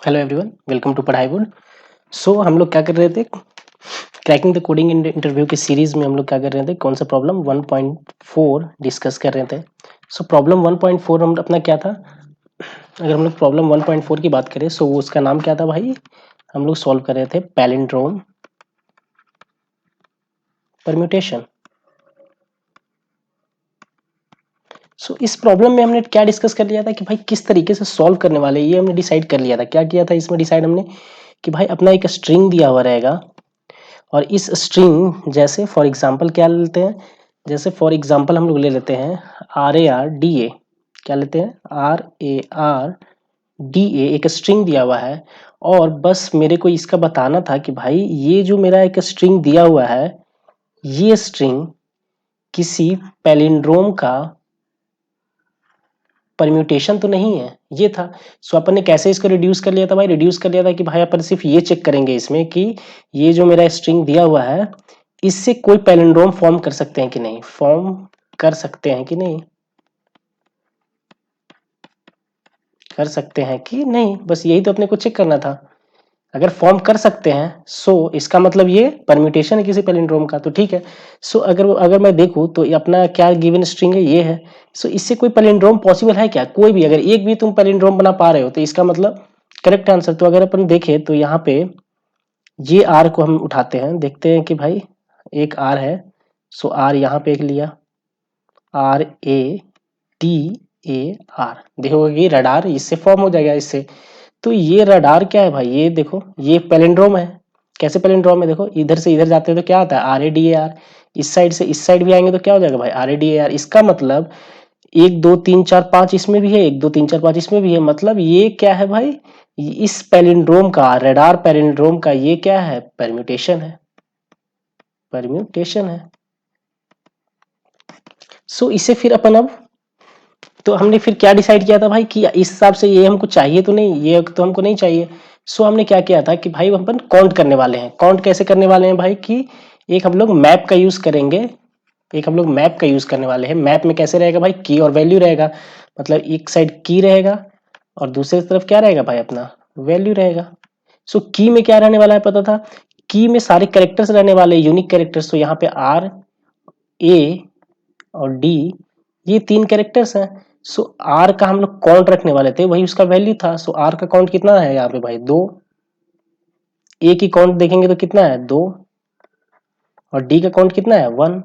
Hello everyone, welcome to पढ़ाई board. हम लोग क्या कर रहे थे, क्रैकिंग द कोडिंग इंटरव्यू की सीरीज में हम लोग क्या कर रहे थे, कौन सा प्रॉब्लम 1.4 डिस्कस कर रहे थे। प्रॉब्लम 1.4 हम अपना क्या था, अगर हम लोग प्रॉब्लम 1.4 की बात करें वो उसका नाम क्या था भाई, हम लोग सॉल्व कर रहे थे पैलिंड्रोम परम्यूटेशन। इस प्रॉब्लम में हमने क्या डिस्कस कर लिया था कि भाई किस तरीके से सॉल्व करने वाले, ये हमने डिसाइड कर लिया था। क्या किया था इसमें डिसाइड हमने कि भाई अपना एक स्ट्रिंग दिया हुआ रहेगा और इस स्ट्रिंग जैसे फॉर एग्जांपल क्या लेते हैं, जैसे फॉर एग्जांपल हम लोग ले लेते हैं R A R D A, क्या लेते हैं R A R D A, एक स्ट्रिंग दिया हुआ है और बस मेरे को इसका बताना था कि भाई ये जो मेरा एक स्ट्रिंग दिया हुआ है, ये स्ट्रिंग किसी पैलिंड्रोम का परम्यूटेशन तो नहीं है, ये था। अपन ने कैसे इसको रिड्यूस कर लिया था भाई, रिड्यूस कर लिया था कि भाई अपन सिर्फ ये चेक करेंगे इसमें कि ये जो मेरा स्ट्रिंग दिया हुआ है इससे कोई पैलिंड्रोम फॉर्म कर सकते हैं कि नहीं, फॉर्म कर सकते हैं कि नहीं, कर सकते हैं कि नहीं, बस यही तो अपने को चेक करना था। अगर फॉर्म कर सकते हैं इसका मतलब ये परम्यूटेशन है किसी पैलिंड्रोम का, तो ठीक है। अगर अगर मैं देखूं तो ये अपना क्या गिवन स्ट्रिंग है, ये है। इससे कोई पैलिंड्रोम पॉसिबल है क्या, कोई भी, अगर एक भी तुम पैलिंड्रोम बना पा रहे हो तो इसका मतलब करेक्ट आंसर। तो अगर अपन देखें तो यहाँ पे ये आर को हम उठाते हैं, देखते हैं कि भाई एक आर है, आर यहाँ पे एक लिया, R A T A R, देखोगे कि रडार इससे फॉर्म हो जाएगा इससे। तो ये रडार क्या है भाई, ये देखो ये पैलिंड्रोम है। कैसे पैलिंड्रोम है, देखो इधर से इधर जाते हैं तो क्या आता है R A D A R, इस साइड से इस साइड भी आएंगे तो क्या हो जाएगा भाई R A D A R. इसका मतलब 1 2 3 4 5 इसमें भी है, 1 2 3 4 5 इसमें भी है, मतलब ये क्या है भाई, इस पैलिंड्रोम का, रडार पैलिंड्रोम का ये क्या है, परम्यूटेशन है, परम्यूटेशन है। इसे फिर अपन अब, तो हमने फिर क्या डिसाइड किया था भाई कि इस हिसाब से ये हमको चाहिए तो नहीं, ये तो हमको नहीं चाहिए। हमने क्या किया था कि भाई अपन काउंट करने वाले हैं। काउंट कैसे करने वाले हैं भाई कि एक हम लोग मैप का यूज करेंगे, एक हम लोग मैप का यूज करने वाले हैं। मैप में कैसे रहेगा भाई, की और वैल्यू रहेगा, मतलब एक साइड की रहेगा और दूसरी तरफ क्या रहेगा भाई अपना वैल्यू रहेगा। की में क्या रहने वाला है पता था, की में सारे कैरेक्टर्स रहने वाले, यूनिक कैरेक्टर्स। तो यहाँ पे आर ए और डी, ये 3 कैरेक्टर्स हैं। आर का हम लोग काउंट रखने वाले थे, वही उसका वैल्यू था। आर का काउंट कितना है यहाँ पे भाई 2, ए की काउंट देखेंगे तो कितना है 2 और डी का काउंट कितना है 1।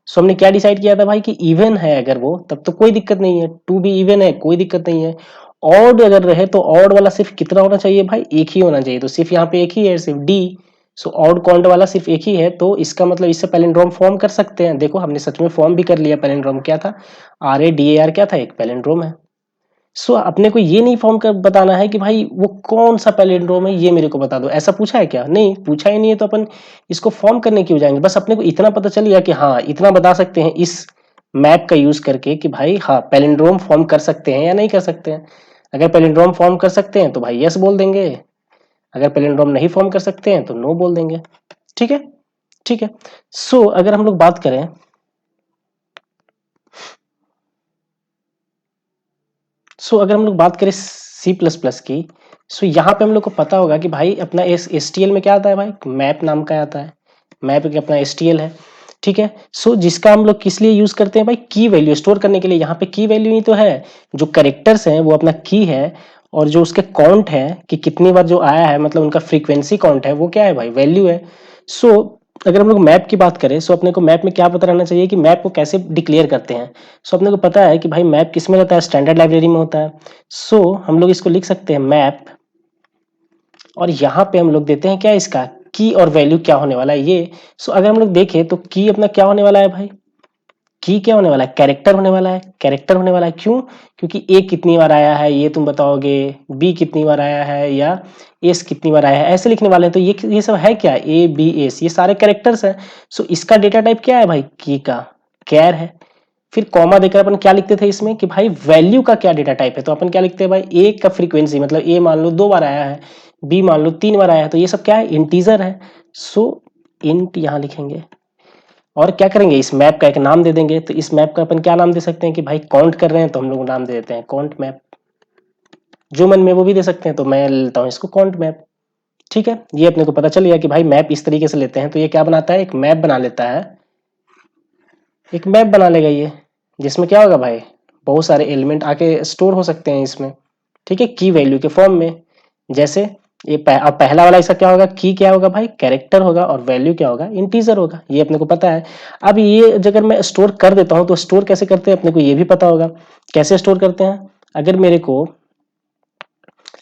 हमने क्या डिसाइड किया था भाई कि इवन है अगर वो, तब तो कोई दिक्कत नहीं है, टू भी इवन है कोई दिक्कत नहीं है। ऑड अगर रहे तो ऑड वाला सिर्फ कितना होना चाहिए भाई, एक ही होना चाहिए। तो सिर्फ यहाँ पे एक ही है, सिर्फ डी। ऑड काउंट वाला सिर्फ एक ही है, तो इसका मतलब इससे पैलिंड्रोम फॉर्म कर सकते हैं। देखो हमने सच में फॉर्म भी कर लिया पैलिंड्रोम, क्या था R A D A R, क्या था एक पैलिंड्रोम है। अपने को ये नहीं फॉर्म कर बताना है कि भाई वो कौन सा पैलिंड्रोम है, ये मेरे को बता दो, ऐसा पूछा है क्या, नहीं पूछा ही नहीं है। तो अपन इसको फॉर्म करने क्यों जाएंगे, बस अपने को इतना पता चल गया कि हाँ इतना बता सकते हैं इस मैप का यूज करके कि भाई हाँ पैलिंड्रोम फॉर्म कर सकते हैं या नहीं कर सकते हैं। अगर पैलिंड्रोम फॉर्म कर सकते हैं तो भाई यस बोल देंगे, अगर पैलिंड्रोम नहीं फॉर्म कर सकते हैं तो नो बोल देंगे। ठीक है, ठीक है। अगर हम लोग बात करें, अगर हम लोग बात करें सी प्लस प्लस की, यहाँ पे हम लोग को पता होगा कि भाई अपना एस टी एल में क्या आता है भाई, मैप नाम का आता है, मैप के अपना एस टी एल है। ठीक है, जिसका हम लोग किस लिए यूज करते हैं भाई, की वैल्यू स्टोर करने के लिए। यहाँ पे की वैल्यू ही तो है, जो करेक्टर्स हैं वो अपना की है, और जो उसके काउंट है कि कितनी बार जो आया है, मतलब उनका फ्रीक्वेंसी काउंट है, वो क्या है भाई वैल्यू है। अगर हम लोग मैप की बात करें, अपने को मैप में क्या पता रहना चाहिए कि मैप को कैसे डिक्लेयर करते हैं। अपने को पता है कि भाई मैप किस में रहता है, स्टैंडर्ड लाइब्रेरी में होता है। हम लोग इसको लिख सकते हैं मैप, और यहाँ पे हम लोग देते हैं क्या इसका की और वैल्यू क्या होने वाला है ये। अगर हम लोग देखें तो की अपना क्या होने वाला है भाई, की क्या होने वाला है, कैरेक्टर होने वाला है, कैरेक्टर होने वाला है। क्यों, क्योंकि ए कितनी बार आया है ये तुम बताओगे, बी कितनी बार आया है, या एस कितनी बार आया है, ऐसे लिखने वाले हैं। तो ये सब है क्या, ए बी एस, ये सारे कैरेक्टर्स हैं। इसका डेटा टाइप क्या है भाई, की का कैर है। फिर कॉमा देकर अपन क्या लिखते थे इसमें कि भाई वैल्यू का क्या डेटा टाइप है। तो अपन क्या लिखते हैं भाई, ए का फ्रीक्वेंसी, मतलब ए मान लो 2 बार आया है, बी मान लो 3 बार आया है, तो ये सब क्या है इंटीजर है। इंट यहाँ लिखेंगे, और क्या करेंगे इस मैप का एक नाम दे देंगे। तो इस मैप का अपन क्या नाम दे सकते हैं कि भाई काउंट कर रहे हैं तो हम लोग नाम दे देते हैं काउंट मैप। जो मन में वो भी दे सकते हैं, तो मैं लेता हूँ इसको कॉन्ट मैप। ठीक है, ये अपने को पता चल गया कि भाई मैप इस तरीके से लेते हैं, तो ये क्या बनाता है, एक मैप बना लेता है, एक मैप बना लेगा ये, जिसमें क्या होगा भाई, बहुत सारे एलिमेंट आके स्टोर हो सकते हैं इसमें। ठीक है, की वैल्यू के फॉर्म में। जैसे ये अब पहला वाला इसका क्या होगा, की क्या होगा भाई, कैरेक्टर होगा, और वैल्यू क्या होगा, इंटीजर होगा, ये अपने को पता है। अब ये अगर मैं स्टोर कर देता हूं, तो स्टोर कैसे करते हैं अपने को ये भी पता होगा। कैसे स्टोर करते हैं, अगर मेरे को,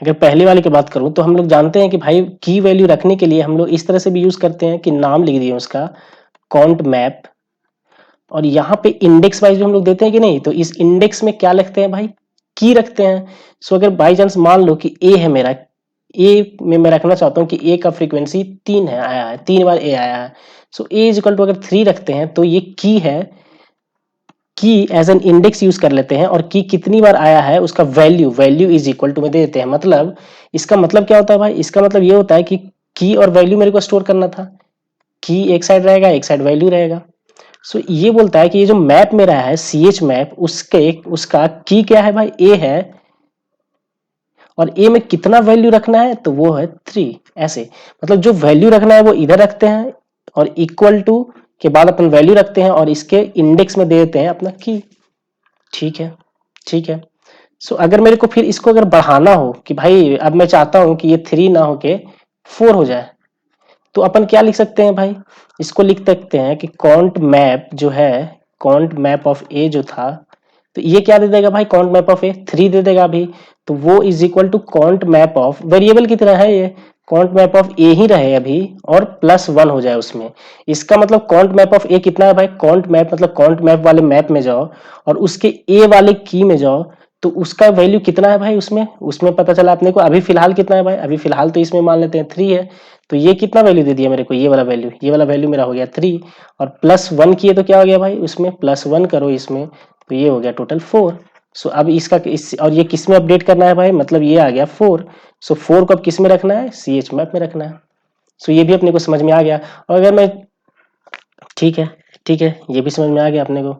अगर पहले वाले की बात करूं, तो हम लोग जानते हैं कि भाई की वैल्यू रखने के लिए हम लोग इस तरह से भी यूज करते हैं कि नाम लिख दिए उसका काउंट मैप, और यहाँ पे इंडेक्स वाइज भी हम लोग देते हैं कि नहीं, तो इस इंडेक्स में क्या लिखते हैं भाई, की रखते हैं। सो अगर बाई चांस मान लो कि ए है मेरा, ए में मैं रखना चाहता हूँ कि ए का फ्रीक्वेंसी 3 है, आया है 3 बार ए आया है, सो ए इज इक्वल टू अगर 3 रखते हैं, तो ये की है, की एज एन इंडेक्स यूज कर लेते हैं, और की कितनी बार आया है उसका value, value is equal to में दे देते हैं। मतलब इसका मतलब क्या होता है भाई, इसका मतलब ये होता है कि की और वैल्यू मेरे को स्टोर करना था, की एक साइड रहेगा, एक साइड वैल्यू रहेगा। सो ये बोलता है कि ये जो मैप मेरा है सी एच मैप, उसके उसका की क्या है भाई, ए है, और ए में कितना वैल्यू रखना है, तो वो है 3। ऐसे मतलब जो वैल्यू रखना है वो इधर रखते हैं, और इक्वल टू के बाद अपन वैल्यू रखते हैं, और इसके इंडेक्स में दे देते हैं अपना की। ठीक है, ठीक है। सो अगर मेरे को फिर इसको अगर बढ़ाना हो कि भाई अब मैं चाहता हूं कि ये 3 ना होके 4 हो जाए, तो अपन क्या लिख सकते हैं भाई, इसको लिख सकते हैं कि कॉन्ट मैप जो है, कॉन्ट मैप ऑफ ए जो था, तो ये क्या दे देगा भाई, कॉन्ट मैप ऑफ ए 3 दे देगा अभी, तो वो इज इक्वल टू कॉन्ट मैप ऑफ, वेरिएबल की तरह है ये, कॉन्ट मैप ऑफ ए ही रहे अभी, और +1 हो जाए उसमें। इसका मतलब कॉन्ट मैप ऑफ ए कितना है भाई, कॉन्ट मैप मतलब कॉन्ट मैप वाले मैप में जाओ, और उसके ए वाले की में जाओ, तो उसका वैल्यू कितना है भाई, उसमें उसमें पता चला अपने को अभी फिलहाल कितना है भाई, अभी फिलहाल तो इसमें मान लेते हैं 3 है, तो ये कितना वैल्यू दे दिया मेरे को, ये वाला वैल्यू, ये वाला वैल्यू मेरा हो गया 3, और +1 किए तो क्या हो गया भाई, उसमें +1 करो इसमें, तो ये हो गया टोटल 4। सो अब इसका और ये किस में अपडेट करना है भाई, मतलब ये आ गया 4। सो 4 को अब किस में रखना है, सी एच मैप में रखना है। सो ये भी अपने को समझ में आ गया। और अगर मैं, ठीक है, ठीक है, ये भी समझ में आ गया अपने को।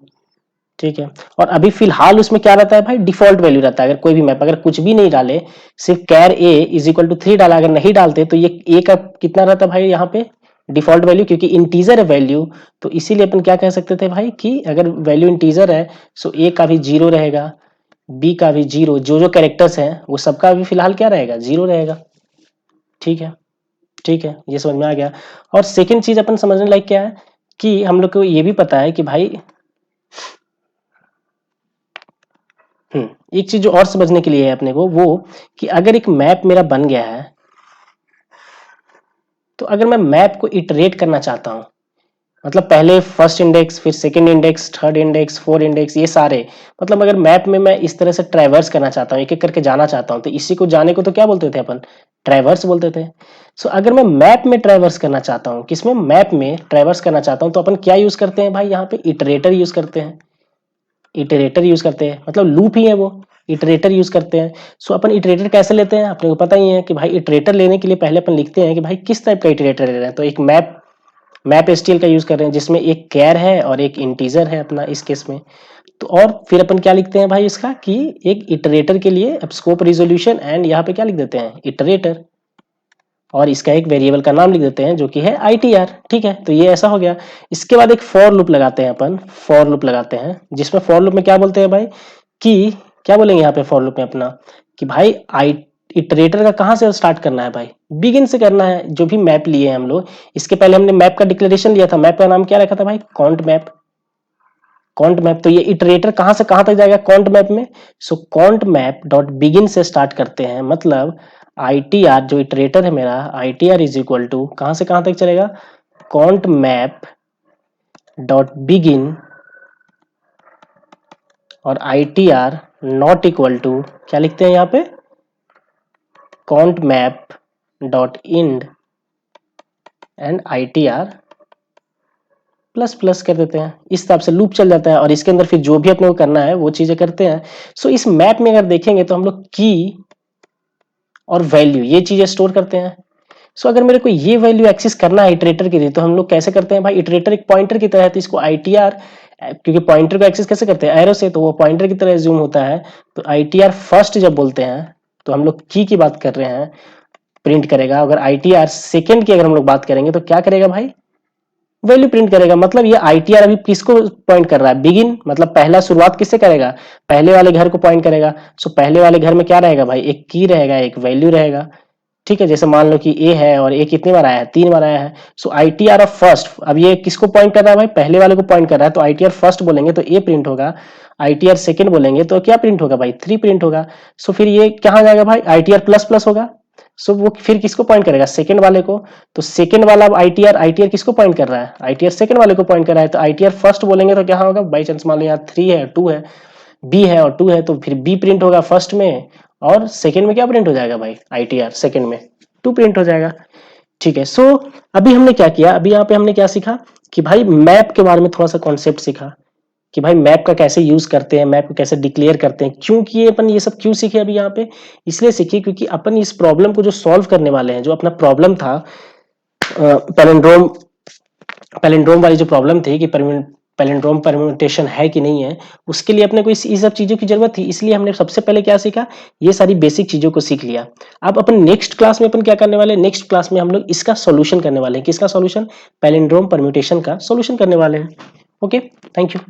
ठीक है, और अभी फिलहाल उसमें क्या रहता है भाई, डिफॉल्ट वैल्यू रहता है, अगर कोई भी मैप अगर कुछ भी नहीं डाले, सिर्फ कैर ए इज इक्वल टू 3 डाला, अगर नहीं डालते तो ये ए का कितना रहता है भाई, यहाँ पे डिफॉल्ट वैल्यू, क्योंकि इंटीजर है वैल्यू, तो इसीलिए अपन क्या कह सकते थे भाई कि अगर वैल्यू इंटीजर है, सो ए का भी 0 रहेगा, बी का भी 0, जो जो कैरेक्टर्स हैं वो सबका भी फिलहाल क्या रहेगा, 0 रहेगा। ठीक है, ठीक है, ये समझ में आ गया। और सेकेंड चीज अपन समझने लायक क्या है, कि हम लोग को ये भी पता है कि भाई, एक चीज जो और समझने के लिए है अपने को, वो कि अगर एक मैप मेरा बन गया है, तो अगर मैं मैप को इटरेट करना चाहता हूं, मतलब पहले फर्स्ट इंडेक्स, फिर second index, third index, fourth index, ये सारे, मतलब अगर मैप में मैं इस तरह से ट्रैवर्स करना चाहता हूँ, एक एक करके जाना चाहता हूँ, तो इसी को जाने को तो क्या बोलते थे अपन, ट्रैवर्स बोलते थे। सो अगर मैं मैप में ट्रैवर्स करना चाहता हूँ, किसमें, मैप में ट्रैवर्स करना चाहता हूँ, तो अपन क्या यूज करते हैं भाई, यहाँ पे इटरेटर यूज करते हैं, इटरेटर यूज करते हैं, मतलब लूप ही है वो, इटरेटर यूज करते हैं। सो अपन इटरेटर कैसे लेते हैं, अपने को पता ही है कि भाई इटरेटर लेने के लिए पहले अपन लिखते हैं कि भाई किस टाइप का इटरेटर ले रहे हैं, तो एक मैप एसटीएल का यूज कर रहे हैं, जिसमें एक कैर है और एक इंटीजर है अपना इस केस में। तो और फिर अपन क्या लिखते हैं भाई इसका, कि एक इटरेटर के लिए अब स्कोप रिजोल्यूशन, एंड यहाँ पे क्या लिख देते हैं, इटरेटर, और इसका एक वेरिएबल का नाम लिख देते हैं जो कि है ITR। ठीक है, तो ये ऐसा हो गया। इसके बाद एक फॉर लूप लगाते हैं अपन, फॉर लूप लगाते हैं, जिसमें फॉर लूप में क्या बोलते हैं भाई, कि क्या बोलेंगे यहाँ पे फॉर लूप में अपना, कि भाई आई इटरेटर का कहाँ से स्टार्ट करना है भाई, बिगिन से करना है, जो भी मैप लिए हैं हम लोग। इसके पहले हमने मैप का डिक्लेरेशन लिया था, मैप का नाम क्या रखा था भाई, कॉन्ट मैप, कॉन्ट मैप। तो ये इटरेटर कहाँ से कहाँ तक जाएगा कॉन्ट मैप में, सो कॉन्ट मैप डॉट बिगिन से स्टार्ट करते हैं, मतलब ITR जो इटरेटर है मेरा, ITR इज इक्वल टू कहाँ से कहाँ तक चलेगा, कॉन्ट मैप डॉट बिगिन, और ITR नॉट इक्वल टू क्या लिखते हैं यहाँ पे, const map dot end and ITR plus plus कर देते हैं। इस हिसाब से लूप चल जाता है, और इसके अंदर फिर जो भी अपने को करना है वो चीजें करते हैं। सो इस मैप में अगर देखेंगे तो हम लोग की और वैल्यू ये चीजें स्टोर करते हैं। सो अगर मेरे को ये वैल्यू एक्सेस करना है इटरेटर के लिए, तो हम लोग कैसे करते हैं भाई, इटरेटर एक पॉइंटर की तरह है, तो इसको ITR, क्योंकि पॉइंटर को एक्सेस कैसे करते हैं, एरो से, तो वो पॉइंटर की तरह ज्यूम होता है, तो ITR फर्स्ट जब बोलते हैं, तो हम लोग की बात कर रहे हैं, प्रिंट करेगा। अगर ITR सेकंड की अगर हम लोग बात करेंगे तो क्या करेगा भाई, वैल्यू प्रिंट करेगा। मतलब ये ITR अभी किसको पॉइंट कर रहा है, बिगिन, मतलब पहला शुरुआत किससे करेगा, पहले वाले घर को पॉइंट करेगा। सो पहले वाले घर में क्या रहेगा भाई, एक की रहेगा, एक वैल्यू रहेगा। ठीक है, जैसे मान लो कि ए है और ए कितनी बार आया है, 3 बार आया है। सो ITR ऑफ फर्स्ट, अब ये किसको पॉइंट कर रहा है भाई, पहले वाले को पॉइंट कर रहा है, तो ITR फर्स्ट बोलेंगे तो ए प्रिंट होगा। ITR सेकंड बोलेंगे तो क्या प्रिंट होगा भाई, 3 प्रिंट होगा। सो फिर ये कहाँ जाएगा भाई, ITR प्लस प्लस होगा। सो वो फिर किसको पॉइंट करेगा, सेकंड वाले को। तो सेकंड वाला अब ITR किसको पॉइंट कर रहा है, ITR सेकंड वाले को पॉइंट कर रहा है, तो ITR फर्स्ट बोलेंगे तो क्या होगा, बाई चांस मान लो यहाँ 3 है 2 है, बी है और 2 है, तो फिर बी प्रिंट होगा फर्स्ट में, और सेकंड में क्या प्रिंट हो जाएगा भाई, ITR सेकंड में 2 प्रिंट हो जाएगा। ठीक है, सो अभी हमने क्या किया, अभी यहाँ पे हमने क्या सीखा कि भाई मैप के बारे में थोड़ा सा कॉन्सेप्ट सीखा, कि भाई मैप का कैसे यूज करते हैं, मैप को कैसे डिक्लेयर करते हैं। क्योंकि ये अपन ये सब क्यों सीखे अभी यहाँ पे, इसलिए सीखे क्योंकि अपन इस प्रॉब्लम को जो सॉल्व करने वाले हैं, जो अपना प्रॉब्लम था पैलिंड्रोम, पैलिंड्रोम वाली जो प्रॉब्लम थी कि पैलिंड्रोम परम्यूटेशन है कि नहीं है, उसके लिए अपने को इस सब चीजों की जरूरत थी। इसलिए हमने सबसे पहले क्या सीखा, ये सारी बेसिक चीजों को सीख लिया। अब अपन नेक्स्ट क्लास में अपन क्या करने वाले हैं, नेक्स्ट क्लास में हम लोग इसका सॉल्यूशन करने वाले हैं। किसका सॉल्यूशन, पैलिंड्रोम परम्यूटेशन का सॉल्यूशन करने वाले हैं। Okay, thank you.